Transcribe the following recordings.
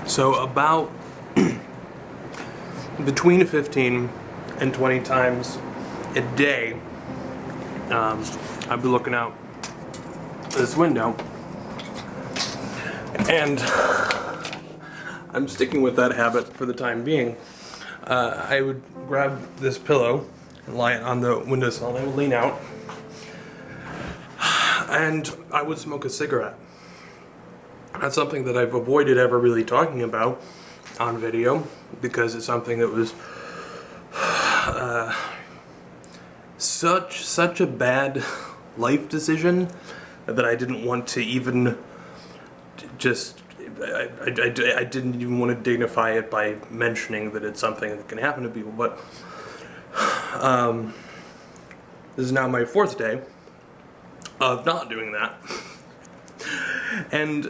So about between 15 and 20 times a day, I'd be looking out this window, and I'm sticking with that habit for the time being. I would grab this pillow and lie it on the windowsill, and I would lean out, and I would smoke a cigarette. That's something that I've avoided ever really talking about on video because it's something that was such a bad life decision that I didn't want to even I didn't even want to dignify it by mentioning that it's something that can happen to people. But this is now my 4th day of not doing that. And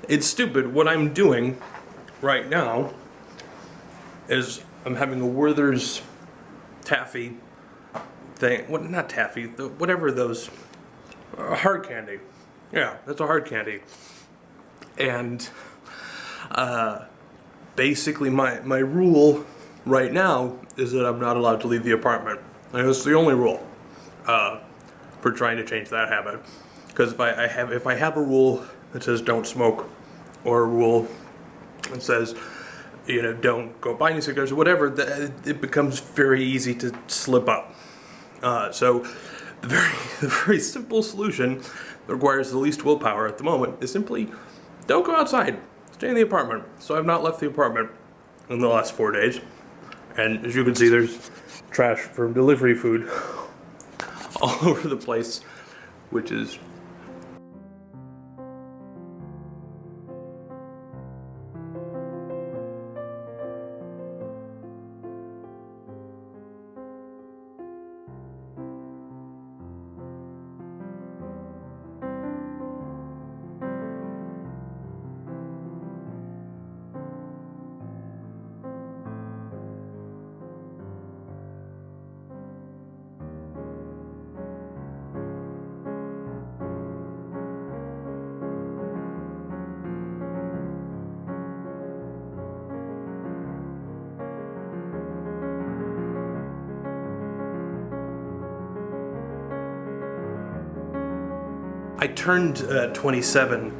it's stupid. What I'm doing right now is I'm having a Werther's taffy thing. What? Not taffy. Whatever those hard candy. Yeah, that's a hard candy. And basically, my rule right now is that I'm not allowed to leave the apartment. And it's the only rule for trying to change that habit. Because if I have a rule that says don't smoke, or a rule that says don't go buy any cigarettes or whatever, it becomes very easy to slip up. So the very simple solution that requires the least willpower at the moment is simply don't go outside, stay in the apartment. So I've not left the apartment in the last 4 days, and as you can see, there's trash from delivery food all over the place, which is I turned 27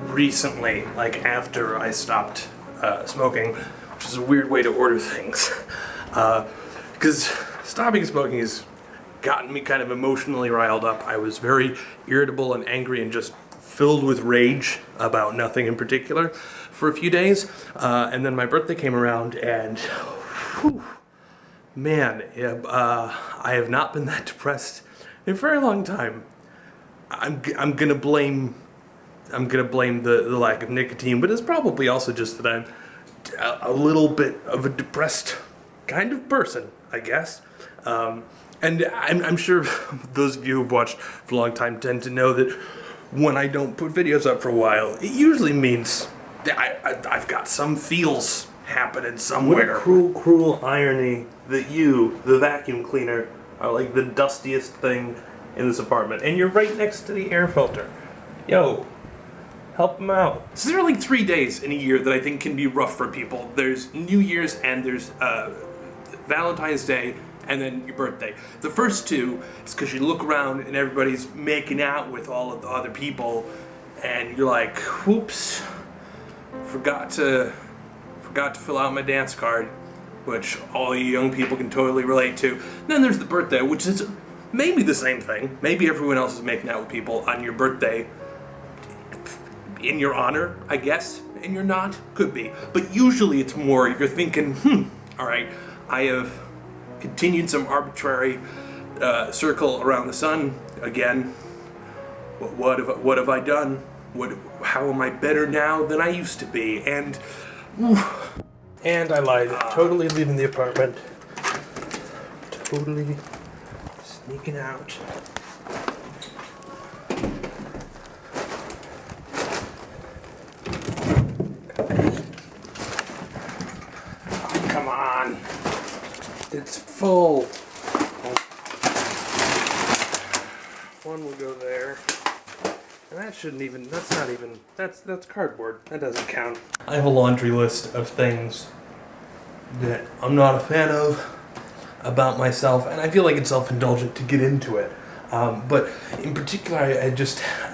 recently, like after I stopped smoking, which is a weird way to order things. Because stopping smoking has gotten me kind of emotionally riled up. I was very irritable and angry and just filled with rage about nothing in particular for a few days. And then my birthday came around, and man, I have not been that depressed in a very long time. I'm gonna blame the lack of nicotine, but it's probably also just that I'm a little bit of a depressed kind of person, I guess. And I'm sure those of you who've watched for a long time tend to know that when I don't put videos up for a while, it usually means that I've got some feels happening somewhere. What a cruel irony that you, the vacuum cleaner, are like the dustiest thing in this apartment, and you're right next to the air filter. Yo, help them out. So there are like 3 days in a year that I think can be rough for people. There's New Year's, and there's Valentine's Day, and then your birthday. The first two is because you look around and everybody's making out with all of the other people, and you're like, whoops, forgot to fill out my dance card, which all you young people can totally relate to. And then there's the birthday, which is maybe the same thing. Maybe everyone else is making out with people on your birthday in your honor, I guess, and you're not. Could be. But usually it's more, you're thinking, alright, I have continued some arbitrary circle around the sun again. What have I done? How am I better now than I used to be? And I lied. Totally leaving the apartment. Totally sneaking out. Oh, come on. It's full. One will go there. And that's cardboard. That doesn't count. I have a laundry list of things that I'm not a fan of about myself, and I feel like it's self-indulgent to get into it. But in particular, I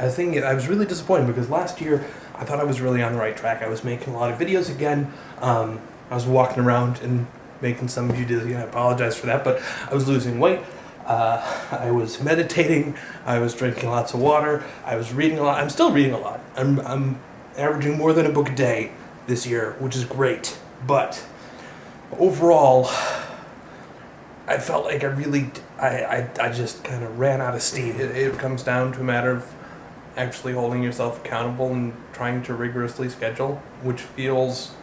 think I was really disappointed because last year I thought I was really on the right track. I was making a lot of videos again. I was walking around and making some of you dizzy, and I apologize for that, but I was losing weight. I was meditating. I was drinking lots of water. I was reading a lot. I'm still reading a lot. I'm averaging more than a book a day this year, which is great. But overall, I felt like I just kind of ran out of steam. It comes down to a matter of actually holding yourself accountable and trying to rigorously schedule, which feels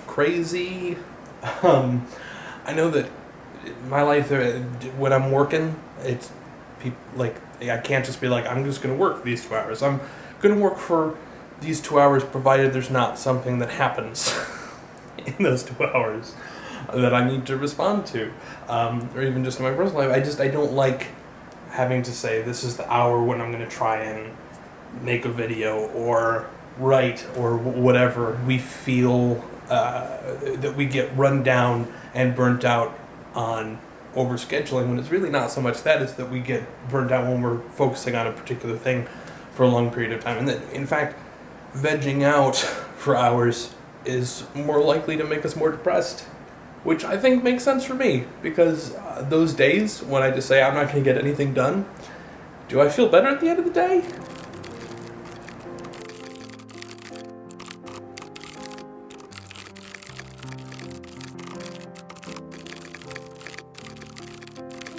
crazy. I know that my life, when I'm working, it's like I can't just be like, I'm just going to work these 2 hours. I'm going to work for these 2 hours, provided there's not something that happens in those 2 hours that I need to respond to, or even just in my personal life. I don't like having to say this is the hour when I'm going to try and make a video or write or whatever. We feel that we get run down and burnt out on overscheduling, when it's really not so much that, it's that we get burnt out when we're focusing on a particular thing for a long period of time. And that, in fact, vegging out for hours is more likely to make us more depressed, which I think makes sense for me, because those days when I just say I'm not going to get anything done, do I feel better at the end of the day?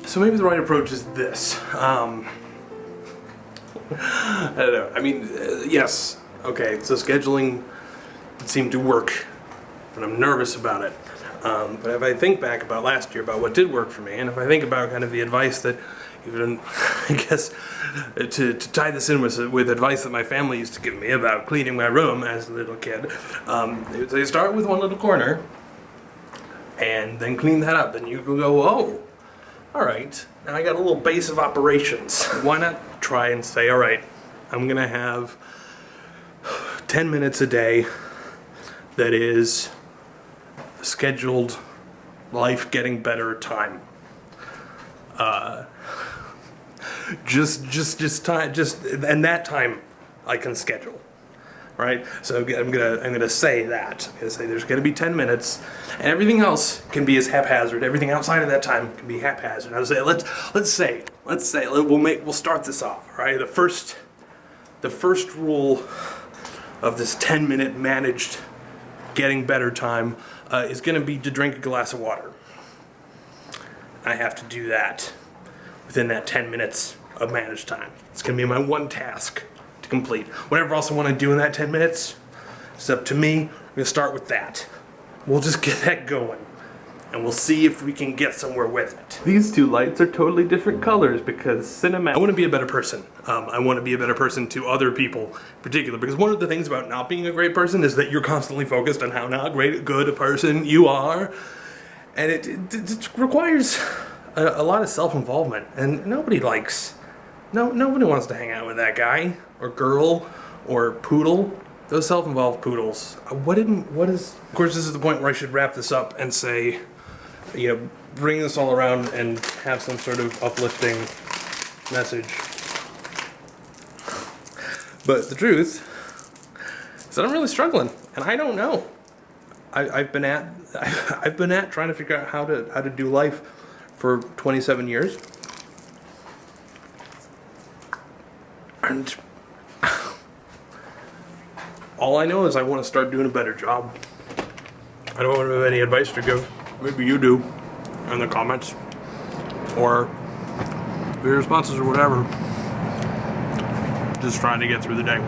So maybe the right approach is this. I don't know. I mean, yes. Okay, so scheduling seemed to work, but I'm nervous about it. But if I think back about last year, about what did work for me, and if I think about kind of the advice that, even, I guess, to tie this in with advice that my family used to give me about cleaning my room as a little kid, they start with one little corner, and then clean that up, and you can go, oh, all right, now I got a little base of operations. Why not try and say, all right, I'm gonna have 10 minutes a day that is scheduled life getting better time. And that time I can schedule. Right? So I'm gonna say that. I'm gonna say there's gonna be 10 minutes, and everything else can be as haphazard. Everything outside of that time can be haphazard. I'll say we'll start this off. All right? The first rule of this 10-minute managed getting better time is gonna be to drink a glass of water. I have to do that within that 10 minutes of managed time. It's gonna be my one task to complete. Whatever else I want to do in that 10 minutes, it's up to me. We're gonna start with that. We'll just get that going, and we'll see if we can get somewhere with it. These two lights are totally different colors because cinematic. I want to be a better person. I want to be a better person to other people in particular, because one of the things about not being a great person is that you're constantly focused on how not good a person you are, and it requires a lot of self-involvement, and nobody wants to hang out with that guy or girl or poodle. Those self-involved poodles. Of course, this is the point where I should wrap this up and say, bring this all around and have some sort of uplifting message. But the truth is that I'm really struggling, and I don't know. I've been at trying to figure out how to do life for 27 years. And all I know is I want to start doing a better job. I don't have any advice to give. Maybe you do in the comments or your responses or whatever. Just trying to get through the day.